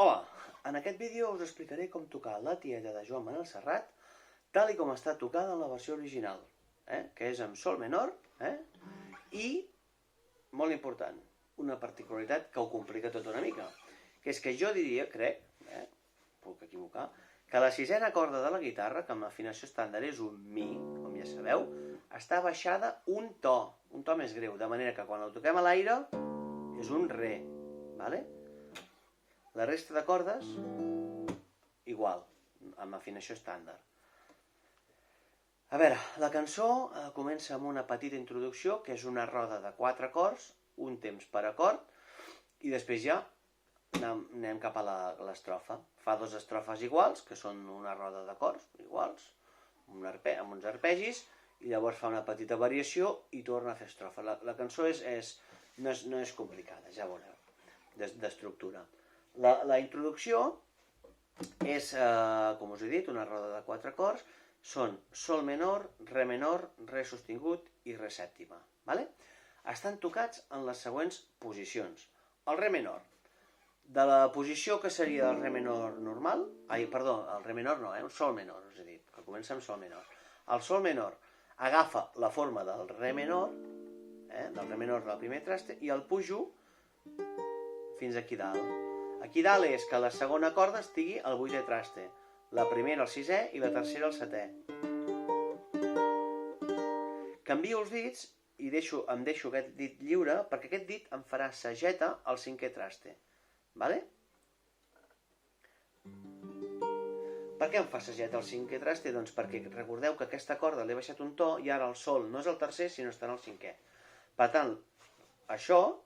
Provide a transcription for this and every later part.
Hola, en aquest vídeo us explicaré com tocar La tieta de Joan Manel Serrat tal i com està tocada en la versió original, que és amb sol menor, i, molt important, una particularitat que ho complica tot una mica, que és que jo diria, crec, puc equivocar, que la sisena corda de la guitarra, que amb l'afinació estàndard és un mi, com ja sabeu, està baixada un to més greu, de manera que quan la toquem a l'aire és un re, vale? La resta de cordes, igual, amb afinació estàndard. A veure, la cançó comença amb una petita introducció, que és una roda de 4 acords, un temps per acord, i després ja anem cap a l'estrofa. Fa 2 estrofes iguals, que són una roda d'acords iguals, amb uns arpegis, i llavors fa una petita variació i torna a fer estrofa. La cançó no és complicada, ja veureu, d'estructura. La introducció és, com us he dit, una roda de 4 acords, són sol menor, re sostingut i re sèptima. Estan tocats en les següents posicions. El re menor, de la posició que seria el re menor normal, el re menor no, el sol menor, us he dit, que comença amb sol menor. El sol menor agafa la forma del re menor del primer traste, i el pujo fins aquí dalt. Aquí dalt és que la segona corda estigui al 8è traste, la primera al 6è i la tercera al 7è. Canvio els dits i em deixo aquest dit lliure perquè aquest dit em farà sageta al 5è traste. Per què em fa sageta al 5è traste? Doncs perquè recordeu que aquesta corda l'he baixat un to i ara el sol no és el tercer sinó està en el 5è. Per tant, això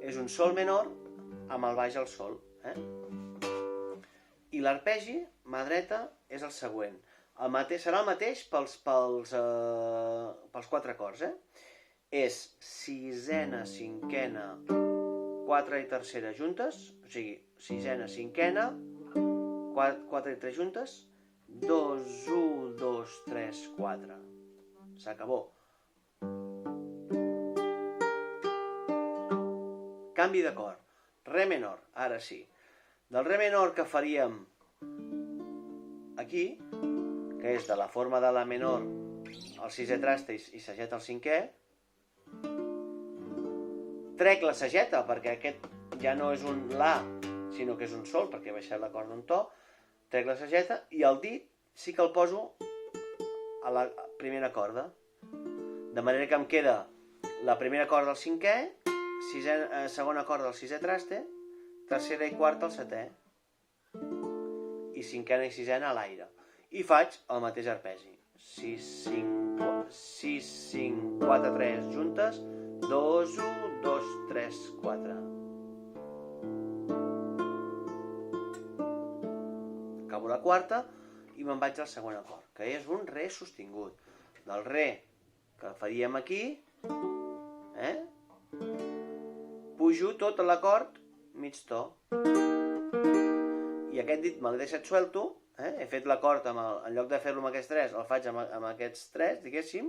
és un sol menor amb el baix al sol. I l'arpegi, mà dreta, és el següent. Serà el mateix pels 4 acords. És sisena, cinquena, 4 i tercera juntes, o sigui, sisena, cinquena, 4 i 3 juntes, 2, 1, 2, 3, 4. S'acabó. Canvi d'acord. Re menor, ara sí. Del re menor que faríem aquí, que és de la forma de la menor al 6è traste i sageta al 5è, trec la sageta perquè aquest ja no és un la, sinó que és un sol perquè he baixat la corda un to, trec la sageta i el dit sí que el poso a la primera corda, de manera que em queda la primera corda al 5è, segona corda al 6è traste, tercera i quarta al 7è, i cinquena i sisena a l'aire. I faig el mateix arpegi. 6, 5, 4, 3 juntes, 2, 1, 2, 3, 4. Acabo la quarta i me'n vaig al segon acord, que és un re sostingut. Del re que faríem aquí, pujo tot l'acord mig to. I aquest dit me'l deixat suelto, he fet l'acord, en lloc de fer-lo amb aquests 3, el faig amb aquests 3, diguéssim,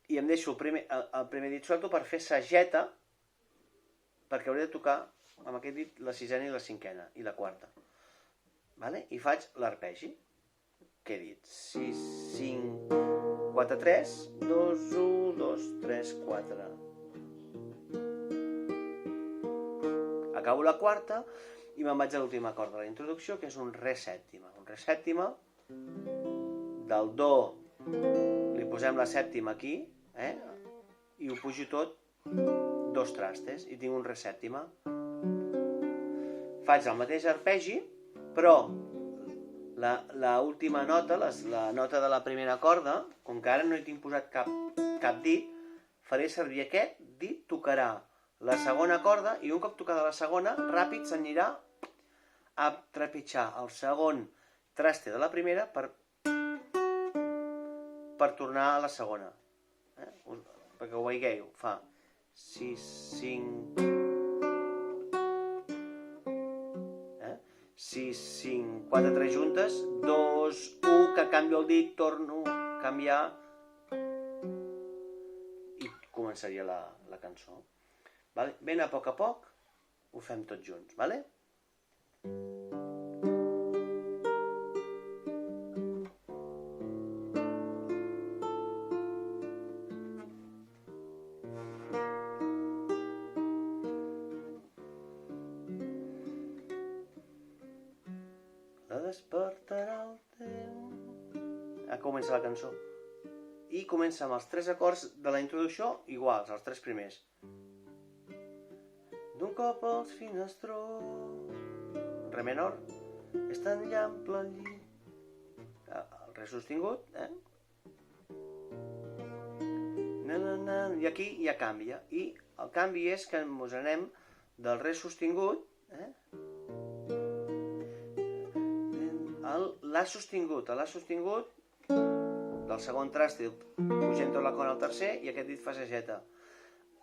i em deixo el primer dit suelto per fer sageta, perquè hauré de tocar amb aquest dit la sisena i la cinquena, i la quarta. I faig l'arpegi, que he dit 6, 5, 4, 3, 2, 1, 2, 3, 4. Acabo la quarta i me'n vaig a l'últim acord de la introducció, que és un re sèptima. Un re sèptima, del do li posem la sèptima aquí, i ho pujo tot 2 trastes, i tinc un re sèptima. Faig el mateix arpegi, però l'última nota, la nota de la primera corda, com que ara no hi tinc posat cap dit, faré servir aquest dit, tocarà la segona corda, i un cop tocada la segona, ràpid s'anirà a trepitjar el segon traste de la primera per tornar a la segona. Perquè ho veieu, fa 6, 5... 6, 5, 4, 3 juntes, 2, 1, que canvio el dit, torno a canviar, i començaria la cançó. Ben a poc, ho fem tots junts, vale? La despertarà el teu... Comença la cançó. I comença amb els 3 acords de la introducció iguals, els 3 primers. D'un cop als finestrons, re menor, és tan llample el llit. El re sostingut, I aquí ja canvia. I el canvi és que ens anem del re sostingut, a la sostingut. A la sostingut del segon traste pugem tot l'acord al tercer i aquest dit fa sageta.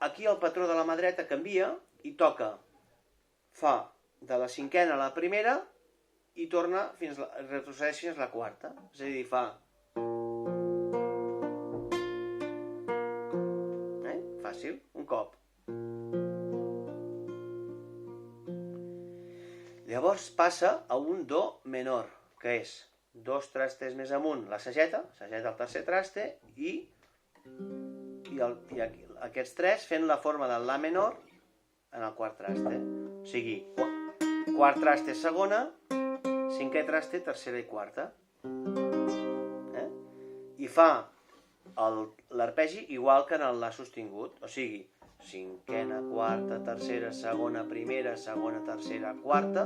Aquí el patró de la mà dreta canvia i toca, fa de la cinquena a la primera i torna retrocedeix fins a la quarta. És a dir, fa... Fàcil, un cop. Llavors passa a un do menor, que és 2 trastes més amunt la sageta al tercer traste i aquests 3 fent la forma del la menor en el quart traste. O sigui, quart traste segona, cinquè traste tercera i quarta. I fa l'arpegi igual que en el la sostingut, o sigui, cinquena, quarta, tercera, segona, primera, segona, tercera, quarta,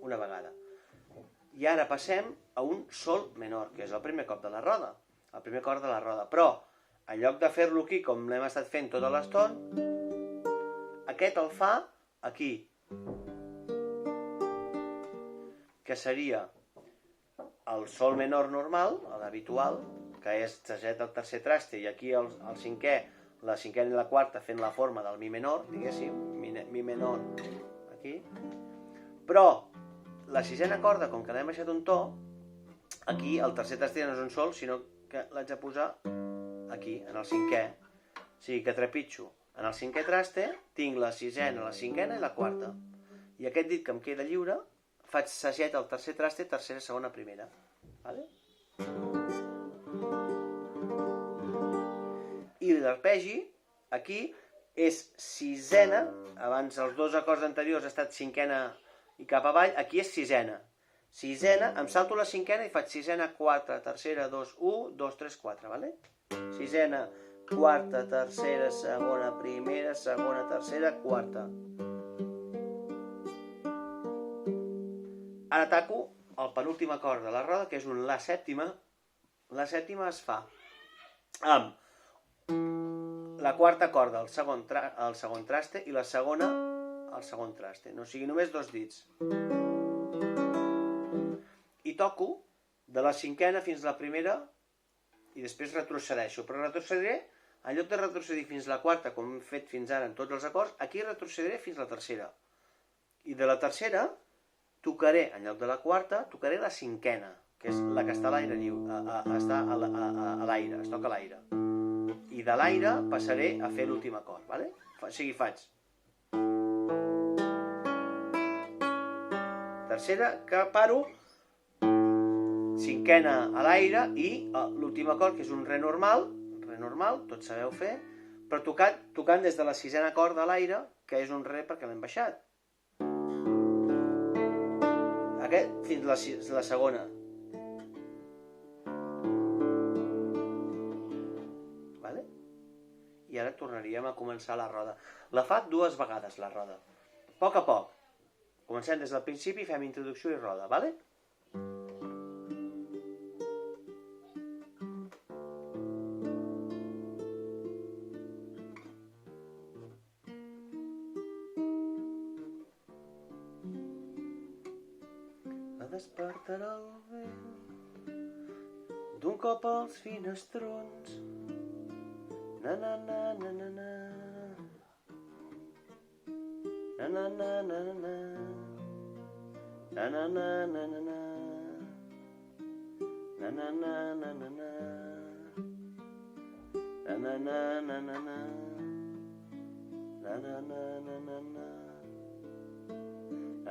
una vegada. I ara passem a un sol menor, que és el primer cop de la roda, el primer acord de la roda. Però, en lloc de fer-lo aquí, com l'hem estat fent tota l'estona, aquest el fa aquí, que seria el sol menor normal, l'habitual, que és sageta al tercer traste, i aquí el cinquè, la cinquena i la quarta fent la forma del mi menor, diguéssim, mi menor aquí. Però la sisena corda, com que l'hem baixat un to, aquí el tercer traste ja no és un sol, sinó que l'haig de posar aquí, en el cinquè. O sigui que trepitjo. En el cinquè traste tinc la sisena, la cinquena i la quarta. I aquest dit que em queda lliure, faig sageta al tercer traste, tercera, segona, primera. Vale? I l'arpegi, aquí, és sisena, abans els 2 acords anteriors ha estat cinquena i cap avall, aquí és sisena. Sisena, em salto la cinquena i faig sisena, 4, tercera, 2, 1, 2, 3, 4, vale? Sisena, quarta, tercera, segona, primera, segona, tercera, quarta. Ara ataco el penúltim acord de la roda, que és un la sèptima. La sèptima es fa amb la quarta corda al segon traste i la segona al segon traste. No sigui només 2 dits. I toco de la cinquena fins a la primera i després retrocedeixo. Però retrocediré, en lloc de retrocedir fins a la quarta, com hem fet fins ara en tots els acords, aquí retrocediré fins a la tercera. I de la tercera tocaré, en lloc de la quarta, tocaré la cinquena, que és la que està a l'aire lliure, està a l'aire, es toca a l'aire. I de l'aire passaré a fer l'últim acord, vale? O sigui, faig tercera, que paro, cinquena a l'aire i l'últim acord, que és un re normal, tots sabeu fer, però tocant des de la sisena corda a l'aire, que és un re perquè l'hem baixat. Aquest fins a la segona. Vale? I ara tornaríem a començar la roda. La fa 2 vegades, la roda. A poc. Comencem des del principi, fem introducció i roda, vale? La despertarà el vent d'un cop als finestrons. Na na na na na na. Na na na na na na. Na na na na na na. Na na na na na na. Na na na na na na. Na na na na na na.